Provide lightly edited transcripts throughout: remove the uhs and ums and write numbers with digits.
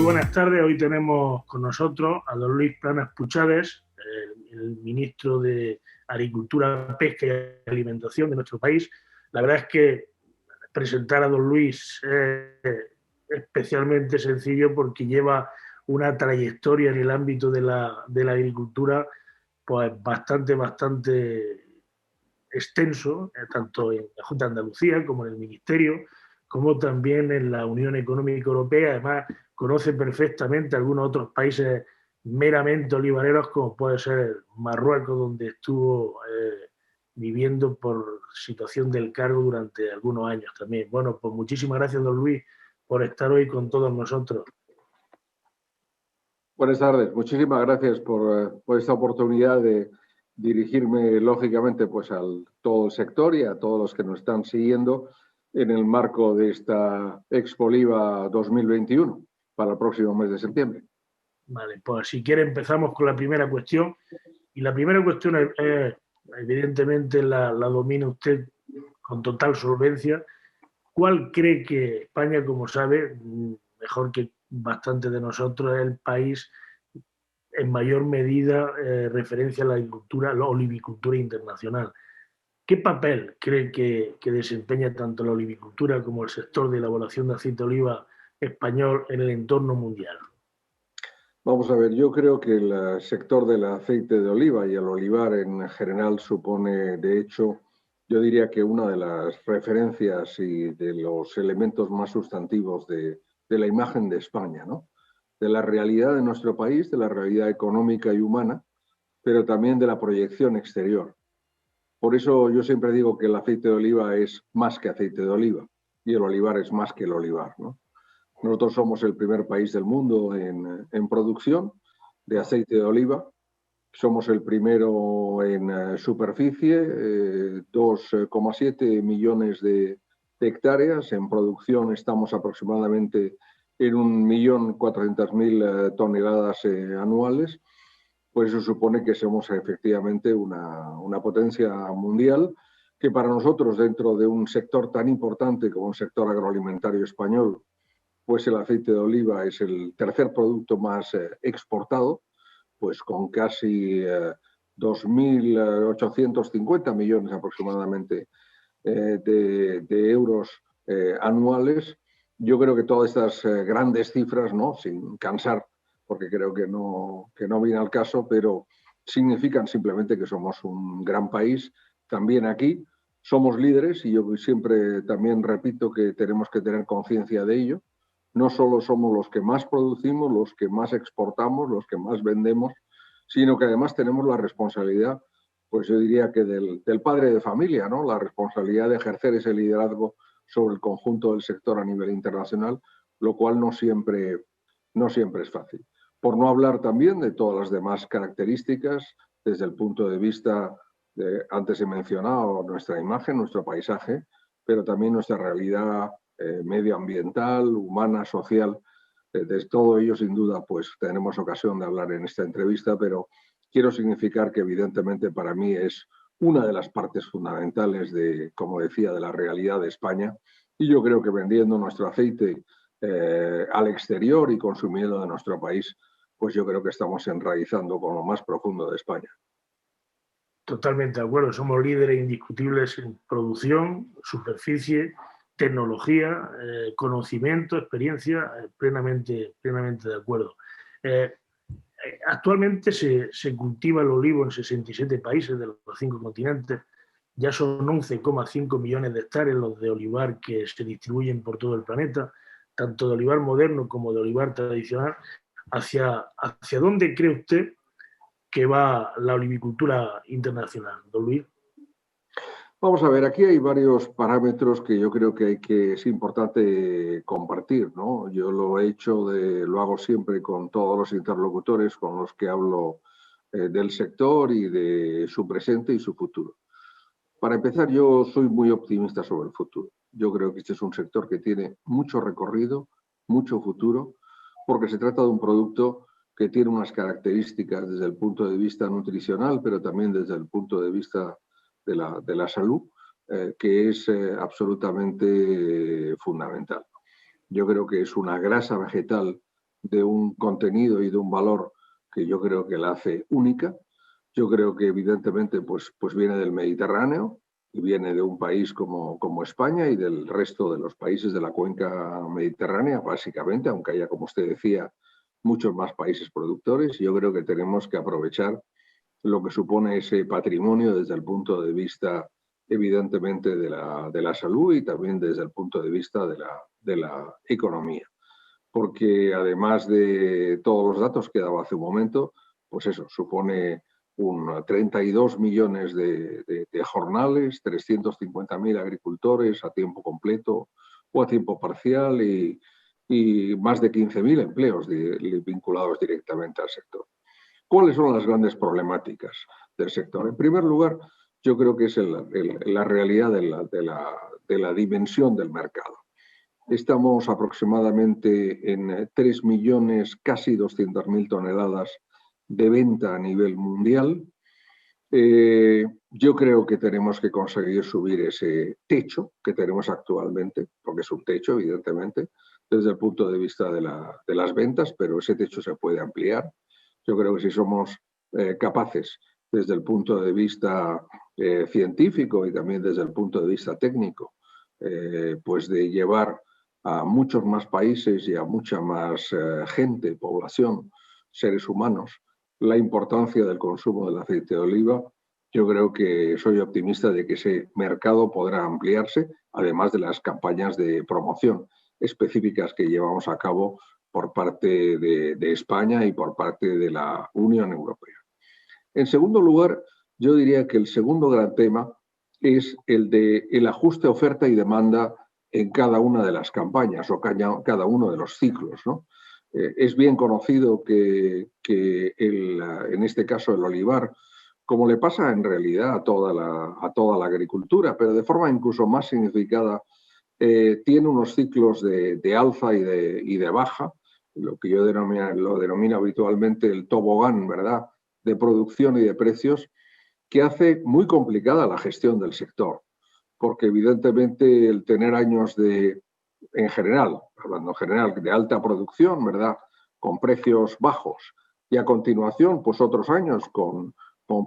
buenas tardes. Hoy tenemos con nosotros a don Luis Planas Puchades, el ministro de Agricultura, Pesca y Alimentación de nuestro país. La verdad es que presentar a don Luis es especialmente sencillo porque lleva una trayectoria en el ámbito de la agricultura pues bastante extenso, tanto en la Junta de Andalucía como en el Ministerio, como también en la Unión Económica Europea. Además, conoce perfectamente algunos otros países meramente olivareros, como puede ser Marruecos, donde estuvo viviendo por situación del cargo durante algunos años también. Bueno, pues muchísimas gracias, don Luis, por estar hoy con todos nosotros. Buenas tardes, muchísimas gracias por esta oportunidad de dirigirme, lógicamente, pues al todo el sector y a todos los que nos están siguiendo en el marco de esta Expo Oliva 2021 para el próximo mes de septiembre. Vale, pues si quiere empezamos con la primera cuestión. Y la primera cuestión es evidentemente la domina usted con total solvencia. ¿Cuál cree que España, como sabe, mejor que bastante de nosotros, es el país en mayor medida referencia a la agricultura, la olivicultura internacional? ¿Qué papel cree que desempeña tanto la olivicultura como el sector de elaboración de aceite de oliva español en el entorno mundial? Vamos a ver, yo creo que el sector del aceite de oliva y el olivar en general supone, de hecho, yo diría que una de las referencias y de los elementos más sustantivos de la imagen de España, ¿no? De la realidad de nuestro país, de la realidad económica y humana, pero también de la proyección exterior. Por eso yo siempre digo que el aceite de oliva es más que aceite de oliva y el olivar es más que el olivar, ¿no? Nosotros somos el primer país del mundo en producción de aceite de oliva. Somos el primero en superficie, 2,7 millones de hectáreas. En producción estamos aproximadamente en 1.400.000 toneladas anuales. Pues eso supone que somos efectivamente una potencia mundial que para nosotros, dentro de un sector tan importante como el sector agroalimentario español, pues el aceite de oliva es el tercer producto más exportado, pues con casi 2.850 millones aproximadamente de euros anuales. Yo creo que todas estas grandes cifras, ¿no?, sin cansar, porque creo que no viene al caso, pero significan simplemente que somos un gran país también aquí. Somos líderes y yo siempre también repito que tenemos que tener conciencia de ello. No solo somos los que más producimos, los que más exportamos, los que más vendemos, sino que además tenemos la responsabilidad, pues yo diría que del padre de familia, ¿no? La responsabilidad de ejercer ese liderazgo sobre el conjunto del sector a nivel internacional, lo cual no siempre es fácil. Por no hablar también de todas las demás características desde el punto de vista, antes he mencionado nuestra imagen, nuestro paisaje, pero también nuestra realidad medioambiental, humana, social. De todo ello, sin duda, pues tenemos ocasión de hablar en esta entrevista, pero quiero significar que evidentemente para mí es una de las partes fundamentales de, como decía, de la realidad de España. Y yo creo que vendiendo nuestro aceite al exterior y consumiendo de nuestro país, pues yo creo que estamos enraizando con lo más profundo de España. Totalmente de acuerdo, somos líderes indiscutibles en producción, superficie, tecnología, conocimiento, experiencia, plenamente de acuerdo. Actualmente se cultiva el olivo en 67 países de los 5 continentes, ya son 11,5 millones de hectáreas los de olivar que se distribuyen por todo el planeta, tanto de olivar moderno como de olivar tradicional. ¿Hacia dónde cree usted que va la olivicultura internacional, don Luis? Vamos a ver, aquí hay varios parámetros que yo creo que es importante compartir, ¿no? Yo lo hago siempre con todos los interlocutores con los que hablo del sector y de su presente y su futuro. Para empezar, yo soy muy optimista sobre el futuro. Yo creo que este es un sector que tiene mucho recorrido, mucho futuro, porque se trata de un producto que tiene unas características desde el punto de vista nutricional, pero también desde el punto de vista de la salud, que es absolutamente fundamental. Yo creo que es una grasa vegetal de un contenido y de un valor que yo creo que la hace única. Yo creo que evidentemente pues viene del Mediterráneo y viene de un país como España y del resto de los países de la cuenca mediterránea, básicamente, aunque haya, como usted decía, muchos más países productores. Yo creo que tenemos que aprovechar lo que supone ese patrimonio desde el punto de vista, evidentemente, de la salud y también desde el punto de vista de la economía. Porque además de todos los datos que daba hace un momento, pues eso, supone 32 millones de jornales, 350.000 agricultores a tiempo completo o a tiempo parcial y más de 15.000 empleos vinculados directamente al sector. ¿Cuáles son las grandes problemáticas del sector? En primer lugar, yo creo que es la realidad de la dimensión del mercado. Estamos aproximadamente en 3 millones, casi 200.000 toneladas de venta a nivel mundial. Yo creo que tenemos que conseguir subir ese techo que tenemos actualmente, porque es un techo, evidentemente, desde el punto de vista de las ventas, pero ese techo se puede ampliar. Yo creo que si somos capaces, desde el punto de vista científico y también desde el punto de vista técnico, pues de llevar a muchos más países y a mucha más gente, población, seres humanos, la importancia del consumo del aceite de oliva, yo creo que soy optimista de que ese mercado podrá ampliarse, además de las campañas de promoción específicas que llevamos a cabo por parte de España y por parte de la Unión Europea. En segundo lugar, yo diría que el segundo gran tema es el de el ajuste oferta y demanda en cada una de las campañas o cada uno de los ciclos, ¿no? Es bien conocido que en este caso el olivar, como le pasa en realidad a toda la agricultura, pero de forma incluso más significada, tiene unos ciclos de alza y de baja, lo que yo lo denomino habitualmente el tobogán, ¿verdad?, de producción y de precios, que hace muy complicada la gestión del sector, porque evidentemente el tener años en general, hablando en general, de alta producción, ¿verdad?, con precios bajos, y a continuación, pues otros años con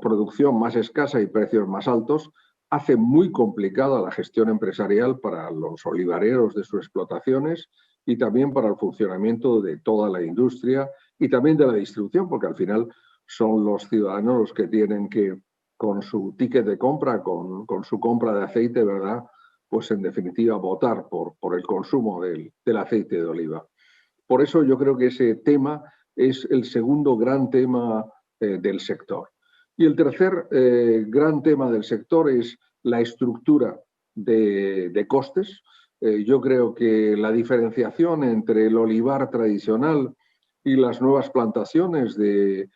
producción más escasa y precios más altos, hace muy complicada la gestión empresarial para los olivareros de sus explotaciones y también para el funcionamiento de toda la industria y también de la distribución, porque al final son los ciudadanos los que tienen que, con su ticket de compra, con su compra de aceite, ¿verdad?, pues en definitiva votar por el consumo del aceite de oliva. Por eso yo creo que ese tema es el segundo gran tema del sector. Y el tercer gran tema del sector es la estructura de costes. Yo creo que la diferenciación entre el olivar tradicional y las nuevas plantaciones de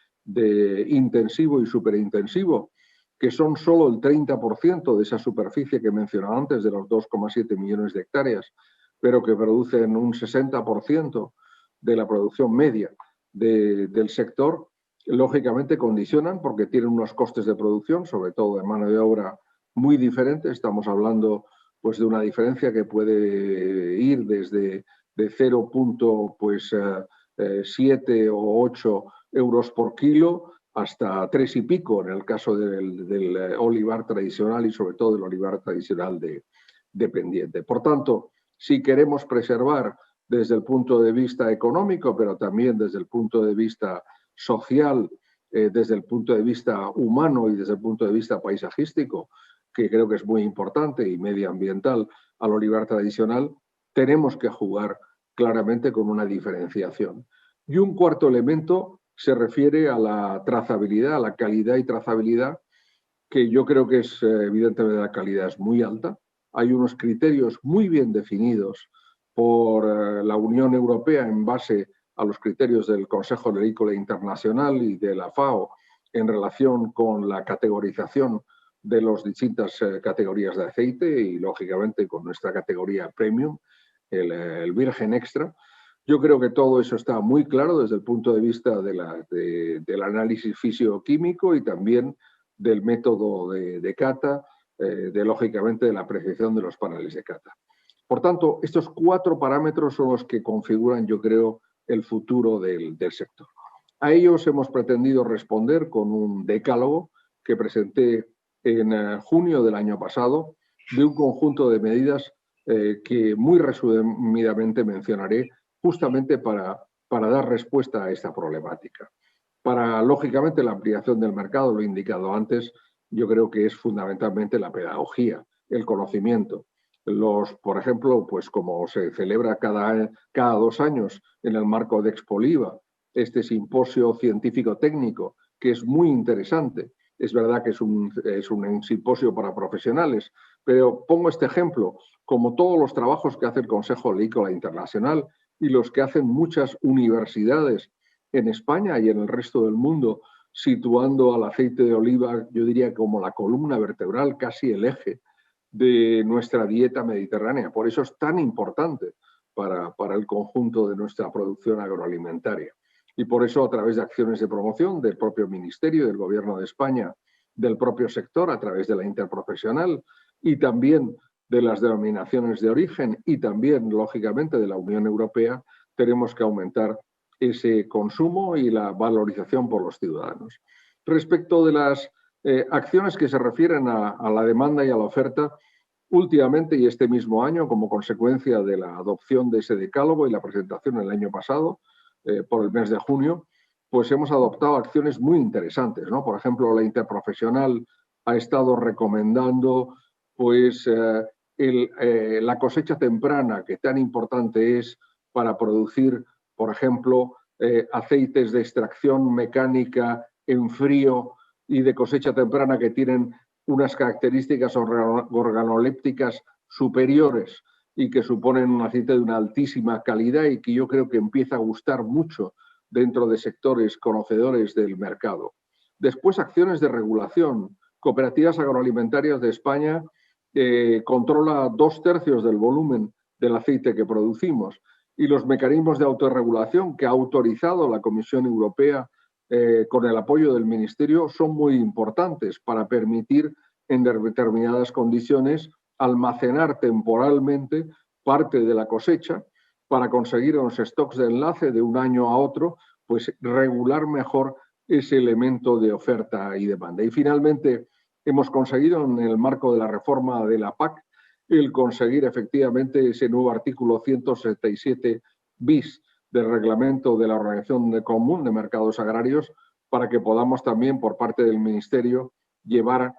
intensivo y superintensivo, que son solo el 30% de esa superficie que mencionaba antes, de los 2,7 millones de hectáreas, pero que producen un 60% de la producción media del sector, lógicamente condicionan porque tienen unos costes de producción, sobre todo de mano de obra, muy diferentes. Estamos hablando pues, de una diferencia que puede ir desde 0,7 o 8 euros por kilo hasta 3 y pico en el caso del olivar tradicional y sobre todo del olivar tradicional dependiente. Por tanto, si queremos preservar desde el punto de vista económico, pero también desde el punto de vista social, desde el punto de vista humano y desde el punto de vista paisajístico, que creo que es muy importante, y medioambiental, al olivar tradicional, tenemos que jugar claramente con una diferenciación. Y un cuarto elemento se refiere a la trazabilidad, a la calidad y trazabilidad, que yo creo que es, evidentemente, la calidad es muy alta. Hay unos criterios muy bien definidos por la Unión Europea en base a los criterios del Consejo Agrícola Internacional y de la FAO en relación con la categorización de las distintas categorías de aceite y, lógicamente, con nuestra categoría premium, el virgen extra. Yo creo que todo eso está muy claro desde el punto de vista del análisis fisioquímico y también del método de cata, lógicamente de la apreciación de los paneles de cata. Por tanto, estos 4 parámetros son los que configuran, yo creo, el futuro del sector. A ellos hemos pretendido responder con un decálogo que presenté en junio del año pasado, de un conjunto de medidas que muy resumidamente mencionaré, justamente para dar respuesta a esta problemática. Para, lógicamente, la ampliación del mercado, lo he indicado antes, yo creo que es fundamentalmente la pedagogía, el conocimiento. Por ejemplo, pues como se celebra cada 2 años en el marco de Expoliva, este simposio científico-técnico, que es muy interesante. Es verdad que es un simposio para profesionales, pero pongo este ejemplo, como todos los trabajos que hace el Consejo Oleícola Internacional y los que hacen muchas universidades en España y en el resto del mundo, situando al aceite de oliva, yo diría, como la columna vertebral, casi el eje de nuestra dieta mediterránea. Por eso es tan importante para el conjunto de nuestra producción agroalimentaria. Y por eso, a través de acciones de promoción del propio Ministerio, del Gobierno de España, del propio sector, a través de la interprofesional y también de las denominaciones de origen y también, lógicamente, de la Unión Europea, tenemos que aumentar ese consumo y la valorización por los ciudadanos. Respecto de las acciones que se refieren a la demanda y a la oferta, últimamente y este mismo año, como consecuencia de la adopción de ese decálogo y la presentación el año pasado, por el mes de junio, pues hemos adoptado acciones muy interesantes, ¿no? Por ejemplo, la interprofesional ha estado recomendando pues, la cosecha temprana, que tan importante es para producir, por ejemplo, aceites de extracción mecánica en frío y de cosecha temprana que tienen unas características organolépticas superiores y que suponen un aceite de una altísima calidad y que yo creo que empieza a gustar mucho dentro de sectores conocedores del mercado. Después, acciones de regulación. Cooperativas Agroalimentarias de España controla 2/3 del volumen del aceite que producimos y los mecanismos de autorregulación que ha autorizado la Comisión Europea con el apoyo del Ministerio son muy importantes para permitir en determinadas condiciones almacenar temporalmente parte de la cosecha para conseguir unos stocks de enlace de un año a otro, pues regular mejor ese elemento de oferta y demanda. Y finalmente hemos conseguido en el marco de la reforma de la PAC el conseguir efectivamente ese nuevo artículo 177 bis del reglamento de la Organización Común de Mercados Agrarios para que podamos también por parte del Ministerio llevar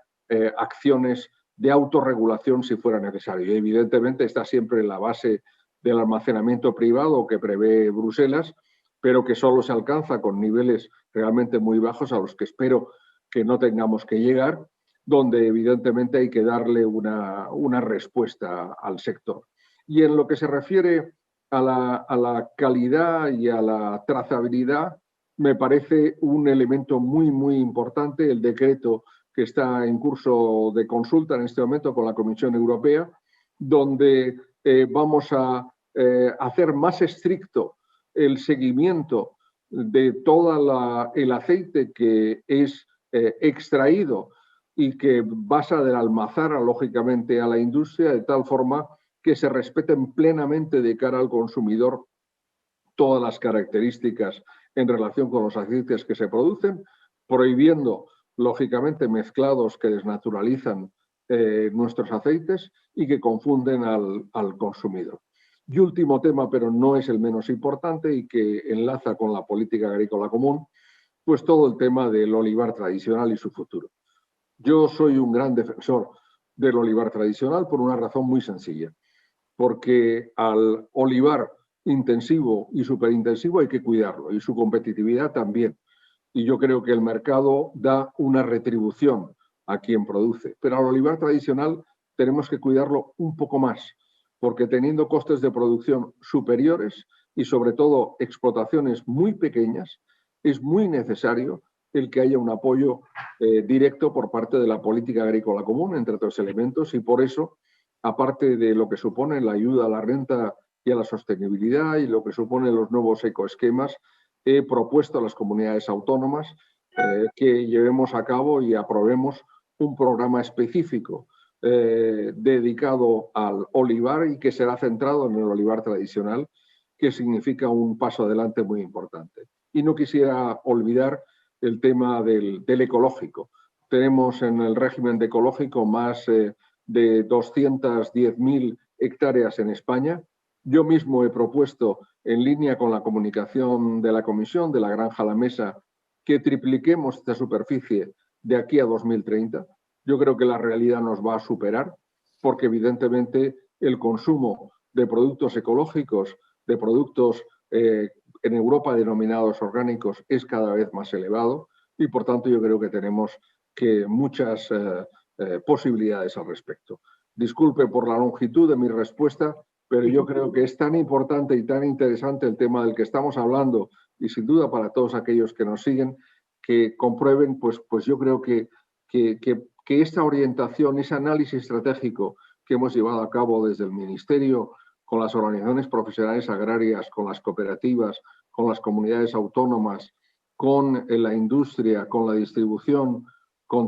acciones de autorregulación si fuera necesario. Y evidentemente está siempre en la base del almacenamiento privado que prevé Bruselas, pero que solo se alcanza con niveles realmente muy bajos a los que espero que no tengamos que llegar, donde evidentemente hay que darle una respuesta al sector. Y en lo que se refiere a la calidad y a la trazabilidad, me parece un elemento muy, muy importante el decreto que está en curso de consulta en este momento con la Comisión Europea, donde vamos a hacer más estricto el seguimiento de todo el aceite que es extraído y que pasa del almazara, lógicamente, a la industria, de tal forma que se respeten plenamente de cara al consumidor todas las características en relación con los aceites que se producen, prohibiendo, lógicamente, mezclados que desnaturalizan nuestros aceites y que confunden al consumidor. Y último tema, pero no es el menos importante y que enlaza con la política agrícola común, pues todo el tema del olivar tradicional y su futuro. Yo soy un gran defensor del olivar tradicional por una razón muy sencilla, porque al olivar intensivo y superintensivo hay que cuidarlo y su competitividad también. Y yo creo que el mercado da una retribución a quien produce. Pero al olivar tradicional tenemos que cuidarlo un poco más, porque teniendo costes de producción superiores y sobre todo explotaciones muy pequeñas, es muy necesario el que haya un apoyo directo por parte de la política agrícola común, entre otros elementos, y por eso, aparte de lo que supone la ayuda a la renta y a la sostenibilidad y lo que suponen los nuevos ecoesquemas, he propuesto a las comunidades autónomas que llevemos a cabo y aprobemos un programa específico dedicado al olivar y que será centrado en el olivar tradicional, que significa un paso adelante muy importante. Y no quisiera olvidar el tema del ecológico. Tenemos en el régimen de ecológico más de 210.000 hectáreas en España. Yo mismo he propuesto, en línea con la comunicación de la Comisión de la Granja a la Mesa, que tripliquemos esta superficie de aquí a 2030. Yo creo que la realidad nos va a superar, porque evidentemente el consumo de productos ecológicos, de productos en Europa denominados orgánicos, es cada vez más elevado y por tanto yo creo que tenemos muchas posibilidades al respecto. Disculpe por la longitud de mi respuesta, pero yo creo que es tan importante y tan interesante el tema del que estamos hablando y sin duda para todos aquellos que nos siguen, que comprueben, pues yo creo que esta orientación, ese análisis estratégico que hemos llevado a cabo desde el Ministerio, con las organizaciones profesionales agrarias, con las cooperativas, con las comunidades autónomas, con la industria, con la distribución,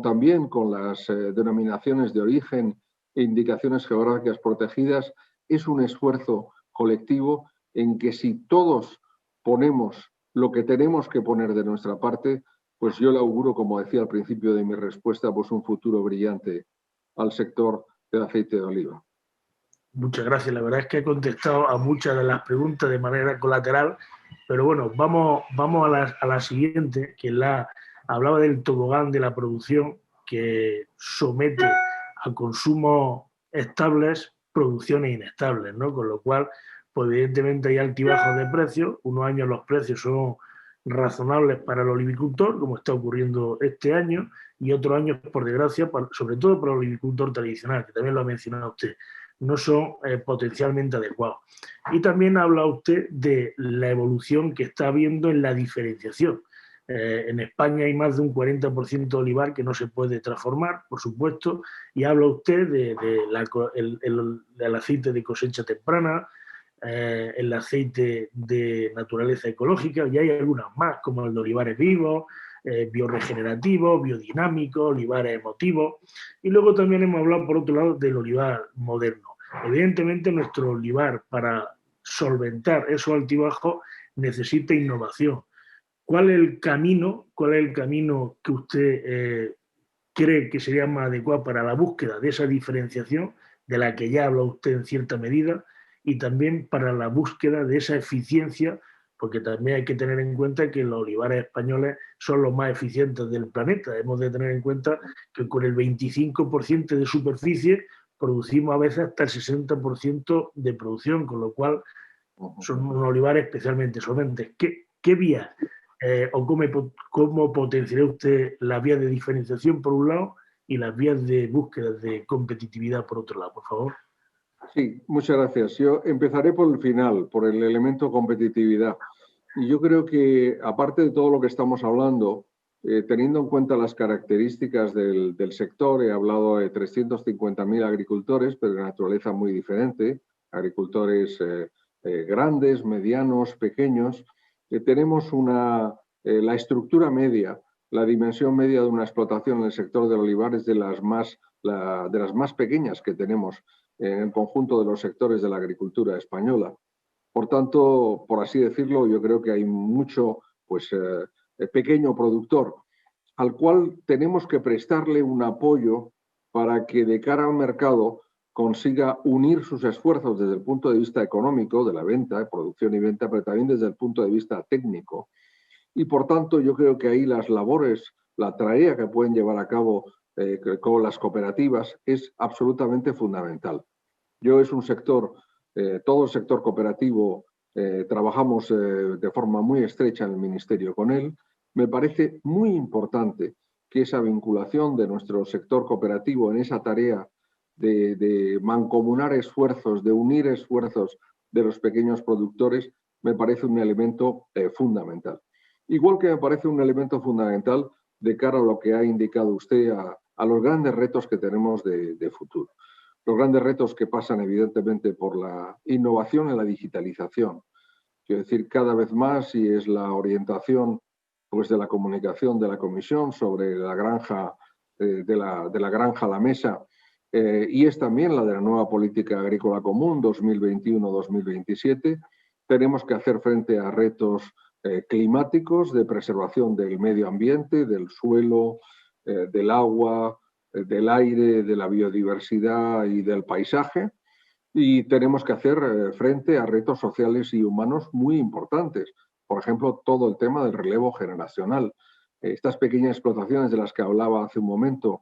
también con las denominaciones de origen e indicaciones geográficas protegidas, es un esfuerzo colectivo en que si todos ponemos lo que tenemos que poner de nuestra parte, pues yo le auguro, como decía al principio de mi respuesta, pues un futuro brillante al sector del aceite de oliva. Muchas gracias. La verdad es que he contestado a muchas de las preguntas de manera colateral, pero bueno, vamos a la siguiente, que hablaba del tobogán de la producción que somete a consumos estables producciones inestables, ¿no? Con lo cual, pues evidentemente hay altibajos de precios. Unos años los precios son razonables para el olivicultor, como está ocurriendo este año, y otros años, por desgracia, sobre todo para el olivicultor tradicional, que también lo ha mencionado usted, no son potencialmente adecuados. Y también habla usted de la evolución que está habiendo en la diferenciación. En España hay más de un 40% de olivar que no se puede transformar, por supuesto, y habla usted del aceite de cosecha temprana, el aceite de naturaleza ecológica, y hay algunas más, como el de olivares vivos, bioregenerativos, biodinámicos, olivares emotivos, y luego también hemos hablado, por otro lado, del olivar moderno. Evidentemente, nuestro olivar, para solventar esos altibajos, necesita innovación. ¿Cuál es el camino que usted cree que sería más adecuado para la búsqueda de esa diferenciación, de la que ya habla usted en cierta medida, y también para la búsqueda de esa eficiencia, porque también hay que tener en cuenta que los olivares españoles son los más eficientes del planeta? Hemos de tener en cuenta que con el 25% de superficie producimos a veces hasta el 60% de producción, con lo cual son unos olivares especialmente solventes. ¿Qué vías o cómo potenciaría usted las vías de diferenciación por un lado y las vías de búsqueda de competitividad por otro lado, por favor? Sí, muchas gracias. Yo empezaré por el final, por el elemento competitividad. Y yo creo que, aparte de todo lo que estamos hablando, teniendo en cuenta las características del sector, he hablado de 350.000 agricultores, pero de naturaleza muy diferente, agricultores grandes, medianos, pequeños. Tenemos la estructura media, la dimensión media de una explotación en el sector del olivar es de las más pequeñas que tenemos en el conjunto de los sectores de la agricultura española. Por tanto, por así decirlo, yo creo que hay mucho pequeño productor al cual tenemos que prestarle un apoyo para que de cara al mercado consiga unir sus esfuerzos desde el punto de vista económico, de la venta, producción y venta, pero también desde el punto de vista técnico. Y por tanto, yo creo que ahí las labores, la tarea que pueden llevar a cabo con las cooperativas es absolutamente fundamental. Yo es un sector, todo el sector cooperativo, trabajamos de forma muy estrecha en el Ministerio con él. Me parece muy importante que esa vinculación de nuestro sector cooperativo en esa tarea de mancomunar esfuerzos, de unir esfuerzos de los pequeños productores, me parece un elemento fundamental. Igual que me parece un elemento fundamental de cara a lo que ha indicado usted, a los grandes retos que tenemos de futuro. Los grandes retos que pasan evidentemente por la innovación en la digitalización. Quiero decir, cada vez más, y es la orientación pues, de la comunicación de la Comisión sobre la granja, de la granja a la mesa, y es también la de la nueva política agrícola común 2021-2027, tenemos que hacer frente a retos climáticos, de preservación del medio ambiente, del suelo, del agua, del aire, de la biodiversidad y del paisaje. Y tenemos que hacer frente a retos sociales y humanos muy importantes. Por ejemplo, todo el tema del relevo generacional. Estas pequeñas explotaciones de las que hablaba hace un momento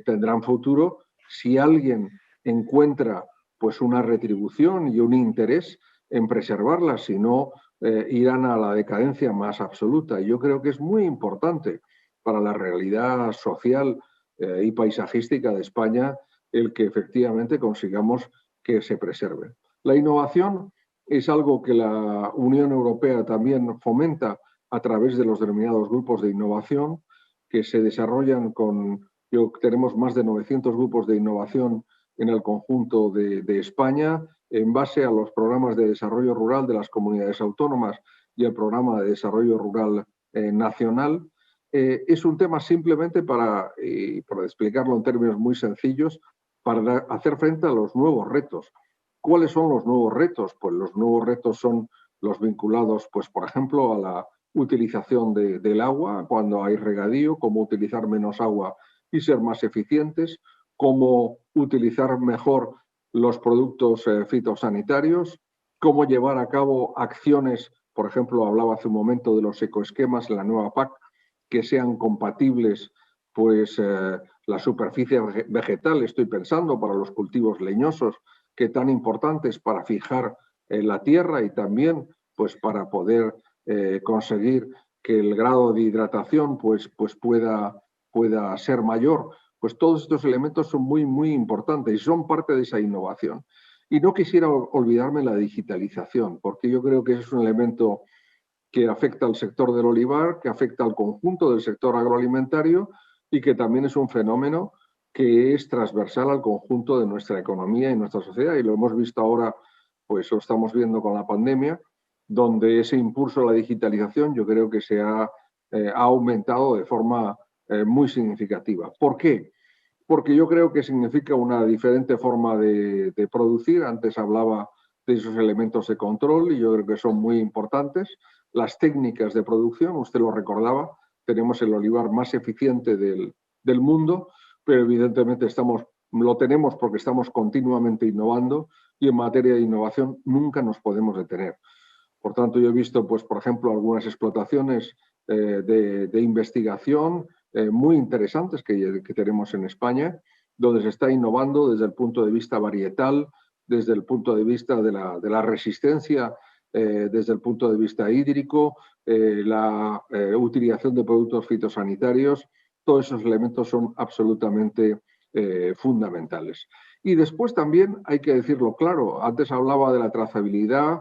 tendrán futuro si alguien encuentra pues una retribución y un interés en preservarlas, si no irán a la decadencia más absoluta. Y yo creo que es muy importante para la realidad social y paisajística de España el que efectivamente consigamos que se preserve. La innovación es algo que la Unión Europea también fomenta a través de los denominados grupos de innovación que se desarrollan tenemos más de 900 grupos de innovación en el conjunto de España en base a los programas de desarrollo rural de las comunidades autónomas y el programa de desarrollo rural nacional. Es un tema simplemente para explicarlo en términos muy sencillos, para hacer frente a los nuevos retos. ¿Cuáles son los nuevos retos? Pues los nuevos retos son los vinculados, pues, por ejemplo, a la utilización del agua cuando hay regadío, cómo utilizar menos agua y ser más eficientes, cómo utilizar mejor los productos fitosanitarios, cómo llevar a cabo acciones, por ejemplo, hablaba hace un momento de los ecoesquemas en la nueva PAC, que sean compatibles, pues, la superficie vegetal, estoy pensando, para los cultivos leñosos, que tan importantes para fijar la tierra y también pues, para poder conseguir que el grado de hidratación pues pueda ser mayor. Pues todos estos elementos son muy, muy importantes y son parte de esa innovación. Y no quisiera olvidarme la digitalización, porque yo creo que es un elemento que afecta al sector del olivar, que afecta al conjunto del sector agroalimentario y que también es un fenómeno que es transversal al conjunto de nuestra economía y nuestra sociedad. Y lo hemos visto ahora, pues lo estamos viendo con la pandemia, donde ese impulso a la digitalización yo creo que se ha aumentado de forma muy significativa. ¿Por qué? Porque yo creo que significa una diferente forma de producir. Antes hablaba de esos elementos de control y yo creo que son muy importantes. Las técnicas de producción, usted lo recordaba, tenemos el olivar más eficiente del mundo, pero evidentemente lo tenemos porque estamos continuamente innovando y en materia de innovación nunca nos podemos detener. Por tanto, yo he visto, pues, por ejemplo, algunas explotaciones de investigación muy interesantes que tenemos en España, donde se está innovando desde el punto de vista varietal, desde el punto de vista de la resistencia, desde el punto de vista hídrico, la utilización de productos fitosanitarios. Todos esos elementos son absolutamente fundamentales. Y después también hay que decirlo claro, antes hablaba de la trazabilidad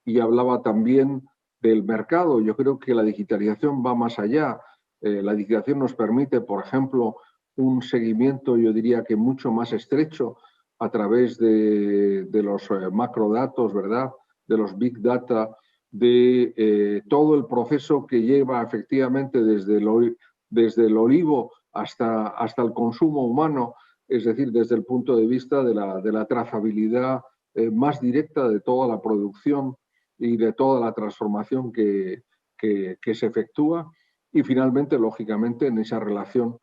y hablaba también del mercado. Yo creo que la digitalización va más allá. La digitalización nos permite, por ejemplo, un seguimiento, yo diría que mucho más estrecho a través de los macrodatos, ¿verdad? De los big data, de todo el proceso que lleva efectivamente desde el olivo hasta el consumo humano, es decir, desde el punto de vista de la trazabilidad más directa de toda la producción y de toda la transformación que se efectúa y finalmente, lógicamente, en esa relación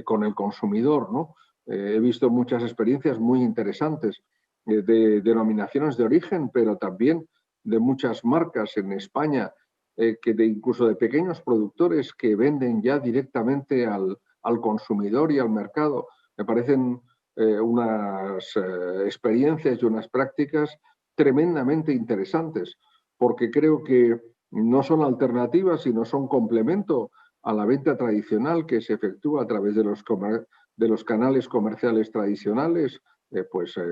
con el consumidor, ¿no? He visto muchas experiencias muy interesantes de denominaciones de origen, pero también de muchas marcas en España, incluso de pequeños productores que venden ya directamente al consumidor y al mercado. Me parecen unas experiencias y unas prácticas tremendamente interesantes, porque creo que no son alternativas, sino son complemento a la venta tradicional que se efectúa a través de los canales comerciales tradicionales,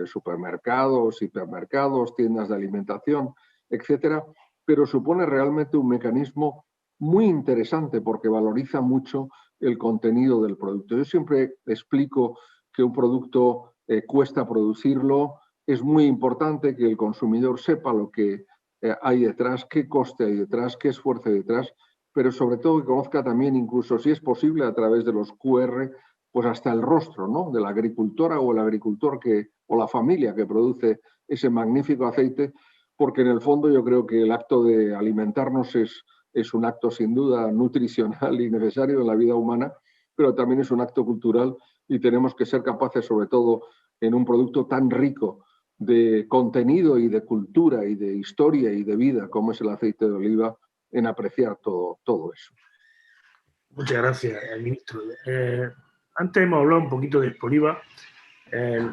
supermercados, hipermercados, tiendas de alimentación, etcétera, pero supone realmente un mecanismo muy interesante porque valoriza mucho el contenido del producto. Yo siempre explico que un producto cuesta producirlo, es muy importante que el consumidor sepa lo que hay detrás, qué coste hay detrás, qué esfuerzo hay detrás, pero sobre todo que conozca también, incluso si es posible, a través de los QR, pues hasta el rostro, ¿no?, de la agricultora o el agricultor o la familia que produce ese magnífico aceite, porque en el fondo yo creo que el acto de alimentarnos es un acto sin duda nutricional y necesario en la vida humana, pero también es un acto cultural y tenemos que ser capaces, sobre todo en un producto tan rico de contenido y de cultura y de historia y de vida como es el aceite de oliva, en apreciar todo eso. Muchas gracias, ministro. Antes hemos hablado un poquito de Expoliva.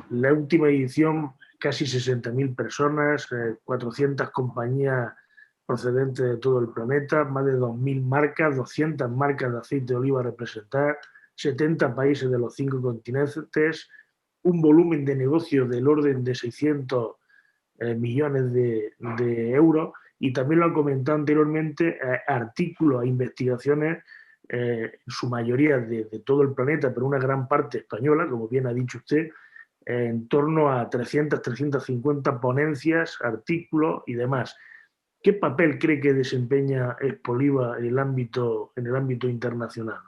La última edición, casi 60.000 personas, 400 compañías procedentes de todo el planeta, más de 2.000 marcas, 200 marcas de aceite de oliva a representar, 70 países de los 5 continentes, un volumen de negocio del orden de 600 millones de euros, y también lo han comentado anteriormente, artículos e investigaciones, en su mayoría de todo el planeta, pero una gran parte española, como bien ha dicho usted, en torno a 300, 350 ponencias, artículos y demás. ¿Qué papel cree que desempeña Expoliva en el ámbito internacional?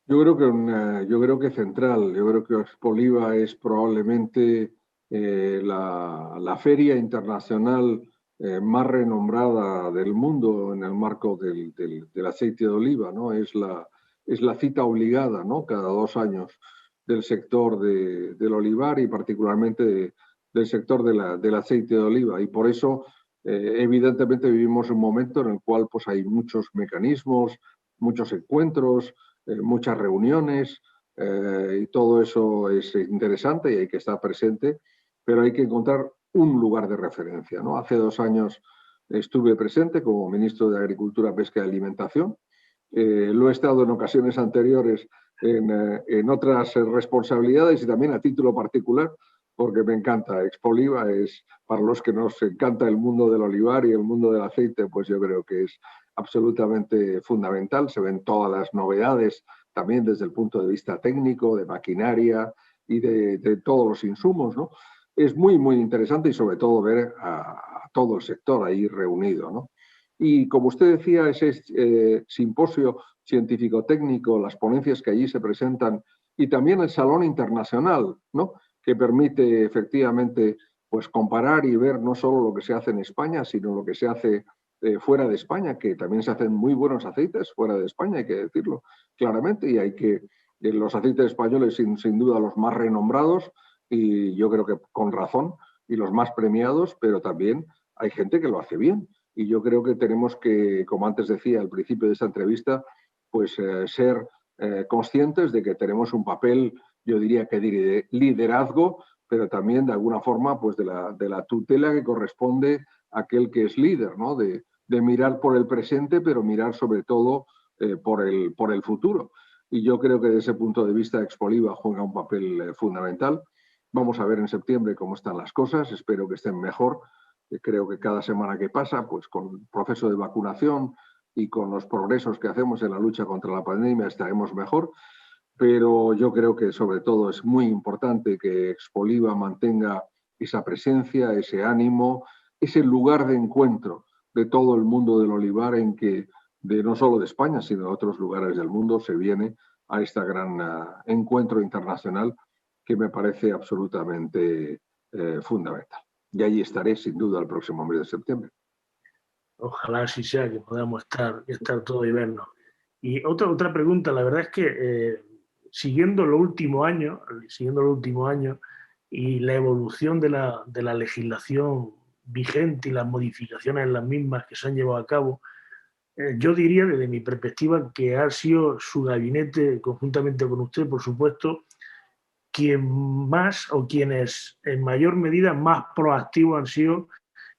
Yo creo que central. Yo creo que Expoliva es probablemente la feria internacional más renombrada del mundo en el marco del aceite de oliva, ¿no? Es la cita obligada, ¿no? Cada 2 años del sector del olivar y particularmente del sector del aceite de oliva. Y por eso, evidentemente, vivimos un momento en el cual pues, hay muchos mecanismos, muchos encuentros, muchas reuniones, y todo eso es interesante y hay que estar presente, pero hay que encontrar un lugar de referencia, ¿no? Hace 2 años estuve presente como ministro de Agricultura, Pesca y Alimentación. Lo he estado en ocasiones anteriores en otras responsabilidades y también a título particular, porque me encanta. Expoliva es, para los que nos encanta el mundo del olivar y el mundo del aceite, pues yo creo que es absolutamente fundamental. Se ven todas las novedades, también desde el punto de vista técnico, de maquinaria y de todos los insumos, ¿no? Es muy, muy interesante y sobre todo ver a todo el sector ahí reunido, ¿no? Y como usted decía, ese simposio científico-técnico, las ponencias que allí se presentan y también el Salón Internacional, ¿no? Que permite efectivamente pues, comparar y ver no solo lo que se hace en España, sino lo que se hace fuera de España, que también se hacen muy buenos aceites fuera de España, hay que decirlo claramente, y hay que, los aceites españoles sin duda los más renombrados, y yo creo que con razón, y los más premiados, pero también hay gente que lo hace bien. Y yo creo que tenemos que, como antes decía al principio de esta entrevista, pues ser conscientes de que tenemos un papel, yo diría que de liderazgo, pero también de alguna forma pues de la tutela que corresponde a aquel que es líder, ¿no? De mirar por el presente, pero mirar sobre todo por el futuro. Y yo creo que desde ese punto de vista Expoliva juega un papel fundamental. Vamos a ver en septiembre cómo están las cosas, espero que estén mejor. Creo que cada semana que pasa, pues con el proceso de vacunación y con los progresos que hacemos en la lucha contra la pandemia estaremos mejor, pero yo creo que sobre todo es muy importante que Expoliva mantenga esa presencia, ese ánimo, ese lugar de encuentro de todo el mundo del olivar en que, no solo de España, sino de otros lugares del mundo, se viene a este gran encuentro internacional que me parece absolutamente fundamental. Y allí estaré sin duda el próximo mes de septiembre. Ojalá así sea, que podamos estar todos y vernos. Y otra pregunta, la verdad es que siguiendo los últimos años y la evolución de la legislación vigente y las modificaciones en las mismas que se han llevado a cabo, yo diría desde mi perspectiva que ha sido su gabinete, conjuntamente con usted, por supuesto, quien más o quienes en mayor medida más proactivos han sido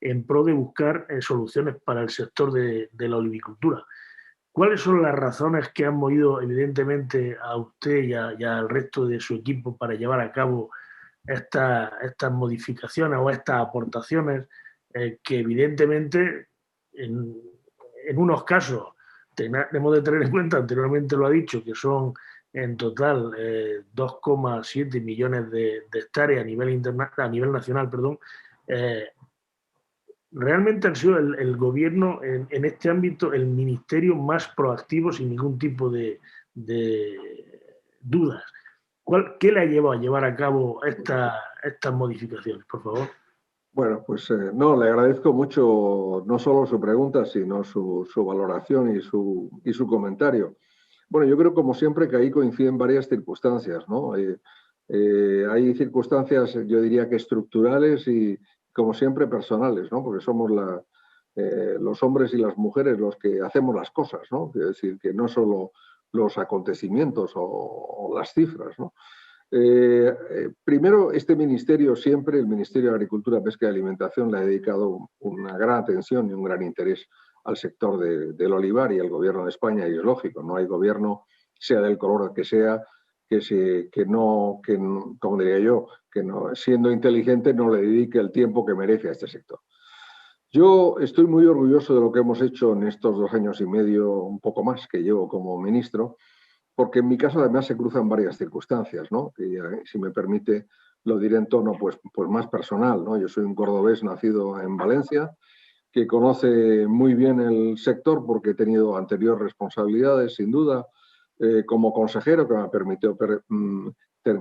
en pro de buscar soluciones para el sector de la olivicultura. ¿Cuáles son las razones que han movido evidentemente a usted y al resto de su equipo para llevar a cabo estas modificaciones o estas aportaciones que evidentemente en unos casos tenemos de tener en cuenta, anteriormente lo ha dicho, que son en total 2,7 millones de hectáreas a nivel nacional, perdón, realmente ha sido el gobierno en este ámbito el ministerio más proactivo sin ningún tipo de dudas. ¿Qué le ha llevado a llevar a cabo estas modificaciones, por favor? Bueno, pues no, le agradezco mucho no solo su pregunta, sino su valoración y su comentario. Bueno, yo creo, como siempre, que ahí coinciden varias circunstancias, ¿no? Hay circunstancias, yo diría que estructurales y, como siempre, personales, ¿no? Porque somos los hombres y las mujeres los que hacemos las cosas, ¿no? Quiero decir, que no solo los acontecimientos o las cifras, ¿no? Primero, este ministerio siempre, el Ministerio de Agricultura, Pesca y Alimentación, le ha dedicado una gran atención y un gran interés al sector del olivar y al gobierno de España, y es lógico, no hay gobierno, sea del color que sea, como diría yo, que no, siendo inteligente no le dedique el tiempo que merece a este sector. Yo estoy muy orgulloso de lo que hemos hecho en estos 2 años y medio, un poco más, que llevo como ministro, porque en mi caso además se cruzan varias circunstancias, ¿no? Y si me permite lo diré en tono pues más personal, ¿no? Yo soy un cordobés nacido en Valencia, que conoce muy bien el sector porque he tenido anteriores responsabilidades, sin duda, como consejero, que me permitió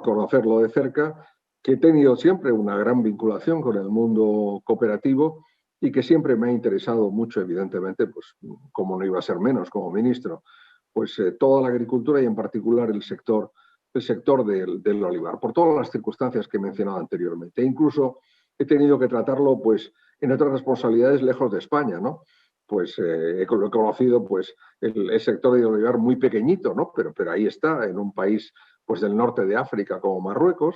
conocerlo de cerca, que he tenido siempre una gran vinculación con el mundo cooperativo y que siempre me ha interesado mucho, evidentemente, pues como no iba a ser menos como ministro, pues toda la agricultura y en particular el sector del olivar, por todas las circunstancias que he mencionado anteriormente. E incluso he tenido que tratarlo pues en otras responsabilidades lejos de España, ¿no? Pues he conocido pues el sector del olivar muy pequeñito, ¿no? Pero ahí está, en un país pues del norte de África como Marruecos,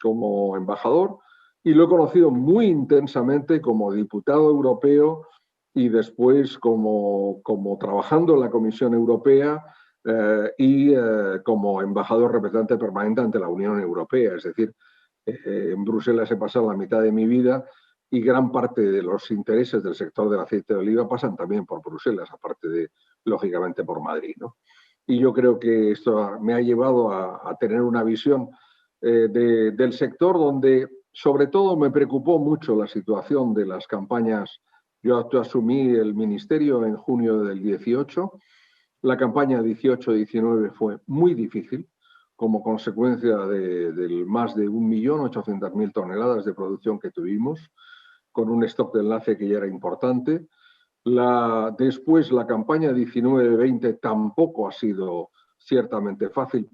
como embajador, y lo he conocido muy intensamente como diputado europeo y después como trabajando en la Comisión Europea y como embajador representante permanente ante la Unión Europea. Es decir, en Bruselas he pasado la mitad de mi vida y gran parte de los intereses del sector del aceite de oliva pasan también por Bruselas, aparte de, lógicamente, por Madrid, ¿no? Y yo creo que esto me ha llevado a tener una visión del sector donde, sobre todo, me preocupó mucho la situación de las campañas. Yo asumí el ministerio en junio del 18. La campaña 18-19 fue muy difícil como consecuencia del más de 1.800.000 toneladas de producción que tuvimos, con un stock de enlace que ya era importante. Después, la campaña 19-20 tampoco ha sido ciertamente fácil,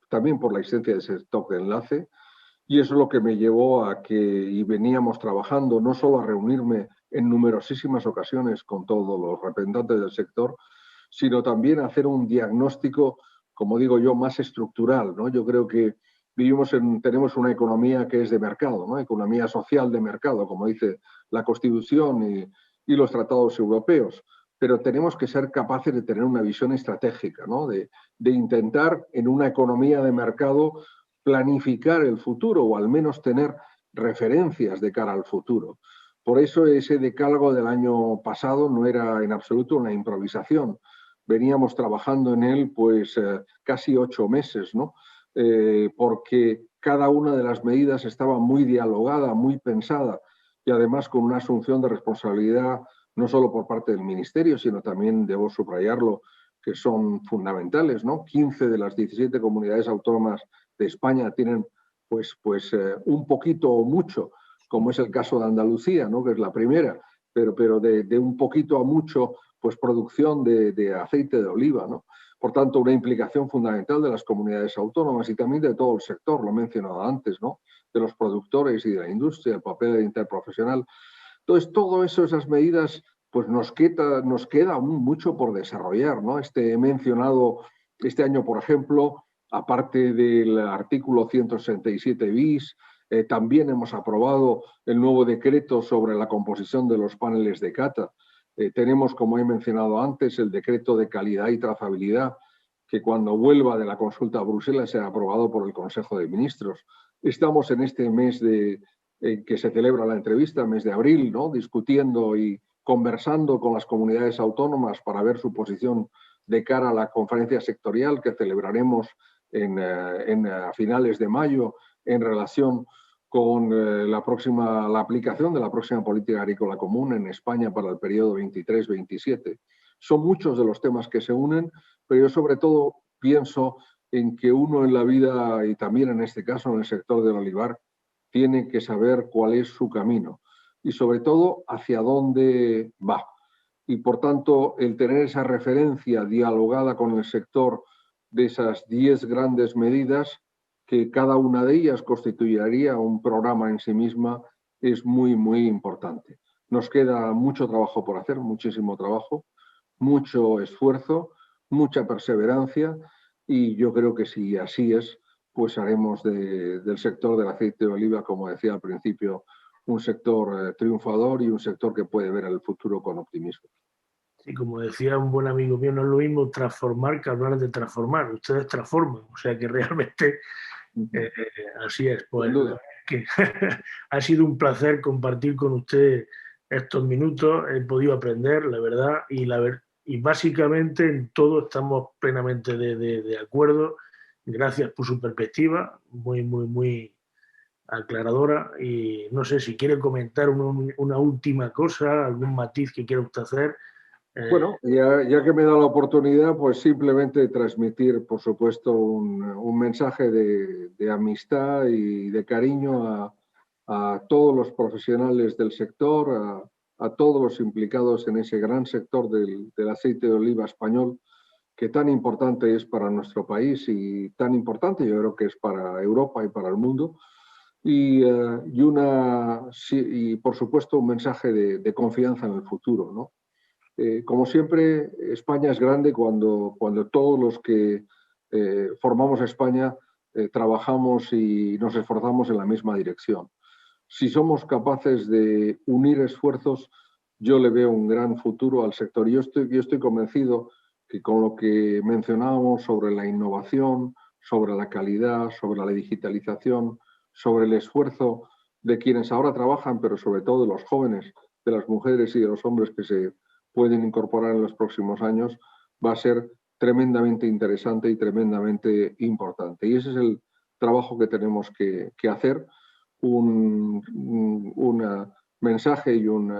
también por la existencia de ese stock de enlace. Y eso es lo que me llevó a que, y veníamos trabajando, no solo a reunirme en numerosísimas ocasiones con todos los representantes del sector, sino también a hacer un diagnóstico, como digo yo, más estructural, ¿no? Yo creo que tenemos una economía que es de mercado, ¿no? Economía social de mercado, como dice la Constitución y los tratados europeos, pero tenemos que ser capaces de tener una visión estratégica, ¿no? De intentar en una economía de mercado planificar el futuro o al menos tener referencias de cara al futuro. Por eso ese decálogo del año pasado no era en absoluto una improvisación. Veníamos trabajando en él pues casi 8 meses, ¿no? Porque cada una de las medidas estaba muy dialogada, muy pensada y además con una asunción de responsabilidad no solo por parte del Ministerio, sino también, debo subrayarlo, que son fundamentales, ¿no? 15 de las 17 comunidades autónomas de España tienen pues un poquito o mucho, como es el caso de Andalucía, ¿no? Que es la primera, pero de un poquito a mucho pues producción de aceite de oliva, ¿no? Por tanto, una implicación fundamental de las comunidades autónomas y también de todo el sector, lo he mencionado antes, ¿no? De los productores y de la industria, el papel interprofesional. Entonces, todo eso, esas medidas, pues nos queda aún mucho por desarrollar, ¿no? He mencionado este año, por ejemplo, aparte del artículo 167 bis, también hemos aprobado el nuevo decreto sobre la composición de los paneles de cata. Tenemos, como he mencionado antes, el decreto de calidad y trazabilidad, que cuando vuelva de la consulta a Bruselas será aprobado por el Consejo de Ministros. Estamos en este mes que se celebra la entrevista, mes de abril, ¿no? Discutiendo y conversando con las comunidades autónomas para ver su posición de cara a la conferencia sectorial que celebraremos a finales de mayo en relación con la aplicación de la próxima política agrícola común en España para el periodo 23-27. Son muchos de los temas que se unen, pero yo sobre todo pienso en que uno en la vida, y también en este caso en el sector del olivar, tiene que saber cuál es su camino. y sobre todo hacia dónde va. Y por tanto, el tener esa referencia dialogada con el sector de esas 10 grandes medidas, que cada una de ellas constituiría un programa en sí misma, es muy, muy importante. Nos queda mucho trabajo por hacer, muchísimo trabajo, mucho esfuerzo, mucha perseverancia, y yo creo que si así es, pues haremos del sector del aceite de oliva, como decía al principio, un sector triunfador y un sector que puede ver el futuro con optimismo. Sí, como decía un buen amigo mío, no es lo mismo transformar que hablar de transformar. Ustedes transforman, o sea que realmente así es. Pues que ha sido un placer compartir con usted estos minutos. He podido aprender, la verdad, y básicamente en todo estamos plenamente de acuerdo. Gracias por su perspectiva, muy, muy, muy aclaradora. Y no sé si quiere comentar una última cosa, algún matiz que quiera usted hacer. Bueno, ya que me da la oportunidad, pues simplemente transmitir, por supuesto, un mensaje de amistad y de cariño a todos los profesionales del sector, a todos los implicados en ese gran sector del aceite de oliva español, que tan importante es para nuestro país y tan importante yo creo que es para Europa y para el mundo. Y por supuesto, un mensaje de confianza en el futuro, ¿no? Como siempre, España es grande cuando todos los que formamos España trabajamos y nos esforzamos en la misma dirección. Si somos capaces de unir esfuerzos, yo le veo un gran futuro al sector. Yo estoy convencido que con lo que mencionábamos sobre la innovación, sobre la calidad, sobre la digitalización, sobre el esfuerzo de quienes ahora trabajan, pero sobre todo de los jóvenes, de las mujeres y de los hombres que se pueden incorporar en los próximos años, va a ser tremendamente interesante y tremendamente importante. Y ese es el trabajo que tenemos que hacer. Un mensaje y un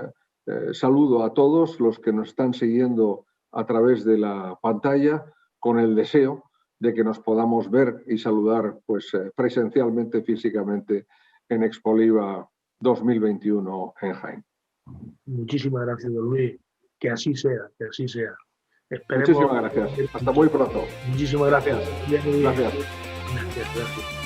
saludo a todos los que nos están siguiendo a través de la pantalla, con el deseo de que nos podamos ver y saludar pues, presencialmente, físicamente, en Expoliva 2021 en Jaén. Muchísimas gracias, don Luis. Que así sea, que así sea. Esperemos. Muchísimas gracias. Hasta muy pronto. Muchísimas gracias. Gracias. Gracias.